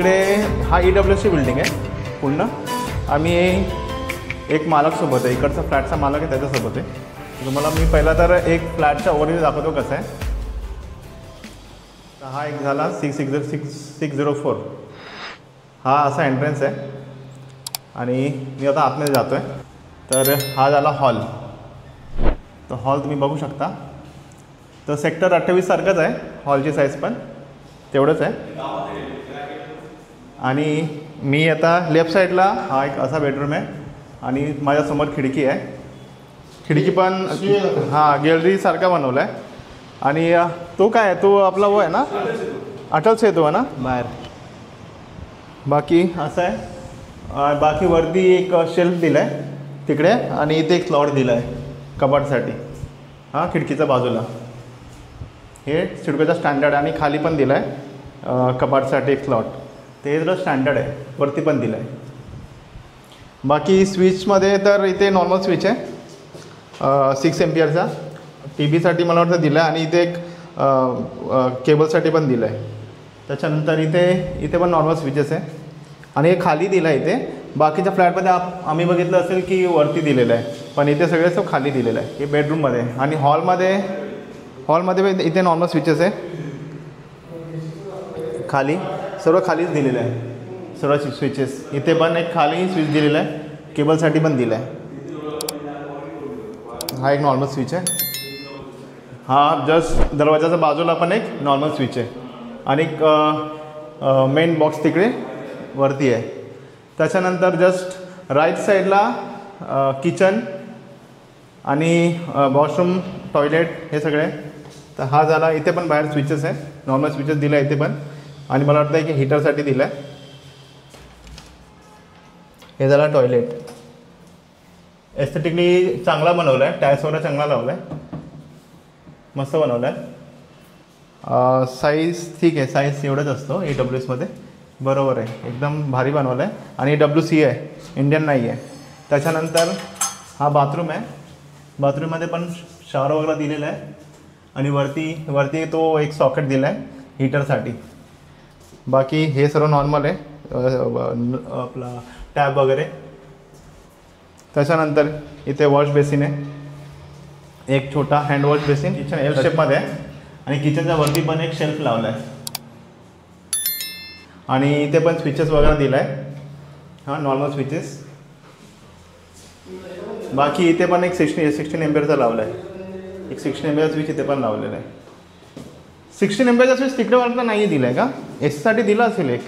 इकडे हा EWSची बिल्डिंग आहे पूर्ण. आम्ही एक मालकसोबत आहे, इकडचा फ्लॅटचा मालक आहे त्याच्यासोबत आहे. तुम्हाला मी पहिला तर एक फ्लॅटचा ओव्हरव्ह्यू दाखवतो कसं आहे. तर हा एक झाला 604. हा असा एंट्रन्स आहे आणि मी आता आतमध्ये जातो आहे. तर हा झाला हॉल. तर हॉल तुम्ही बघू शकता. तर सेक्टर 28 सारखंच आहे, हॉलची साईज पण तेवढंच आहे. आणि मी आता लेफ्ट साईडला हा एक असा बेडरूम आहे आणि माझ्यासमोर खिडकी आहे. खिडकी पण हां गॅलरीसारखा बनवला आहे. आणि तो काय आहे, तो आपला वो आहे ना, अटलच येतो आहे ना बाहेर. बाकी असं आहे. बाकी वरती एक शेल्फ दिला आहे तिकडे आणि इथे एक स्लॉट दिला आहे कपाटसाठी. हां खिडकीच्या बाजूला हे सिडकोचा स्टँडर्ड आणि खाली पण दिला आहे कपाटसाठी एक स्लॉट. ते जरा स्टँडर्ड आहे, वरती पण दिलं आहे. बाकी स्विचमध्ये तर इथे नॉर्मल स्विच आहे 6 एम्पियरचा. TV साठी मला वाटतं दिलं आहे आणि इथे एक केबलसाठी पण दिलं आहे. त्याच्यानंतर इथे पण नॉर्मल स्विचेस आहे आणि हे खाली दिलं आहे इथे. बाकीच्या फ्लॅटमध्ये आम्ही बघितलं असेल की वरती दिलेलं आहे, पण इथे सगळे सब खाली दिलेलं आहे. हे बेडरूममध्ये. आणि हॉलमध्ये इथे नॉर्मल स्विचेस आहे खाली, सर्व खालीच दिलेलं आहे सर्व स्विचेस. इथे पण एक खाली स्विच दिलेलं आहे, केबलसाठी पण दिलं आहे. हा एक नॉर्मल स्विच आहे. हा जस्ट दरवाजाच्या बाजूला पण एक नॉर्मल स्विच आहे आणि एक मेन बॉक्स तिकडे वरती आहे. त्याच्यानंतर जस्ट राईट साईडला किचन आणि वॉशरूम, टॉयलेट हे सगळे. तर हा झाला. इथे पण बाहेर स्विचेस आहे, नॉर्मल स्विचेस दिले आहे इथे पण. आणि मला वाटतं की हीटरसाठी दिलं आहे. हे झाला टॉयलेट. एस्थेटिकली चांगला बनवला आहे, टाईल्स वगैरे चांगला लावला आहे, मस्त बनवला आहे. साईज ठीक आहे, साईज एवढंच असतो AWSमध्ये. बरोबर आहे, एकदम भारी बनवलं आहे. आणि WC आहे, इंडियन नाही आहे. त्याच्यानंतर हा बाथरूम आहे. बाथरूममध्ये पण शॉवर वगैरे दिलेला आहे आणि वरती तो एक सॉकेट दिला आहे हीटरसाठी. बाकी हे सर्व नॉर्मल आहे, आपला टॅब वगैरे. त्याच्यानंतर इथे वॉश बेसिन आहे, एक छोटा hand wash basin. Kitchen L शेपमध्ये आहे आणि किचनच्या वरती पण एक शेल्फ लावला आहे. आणि इथे पण स्विचेस वगैरे दिला आहे, हां नॉर्मल स्विचेस. बाकी इथे पण एक 16 एम्पियरचा लावला आहे, एक 16 एम्पियर स्विच इथे पण लावलेला आहे. 16 एम्पियरचा स्विच तिकडे वाटलं नाही दिला आहे का, AC साठी दिला असेल एक.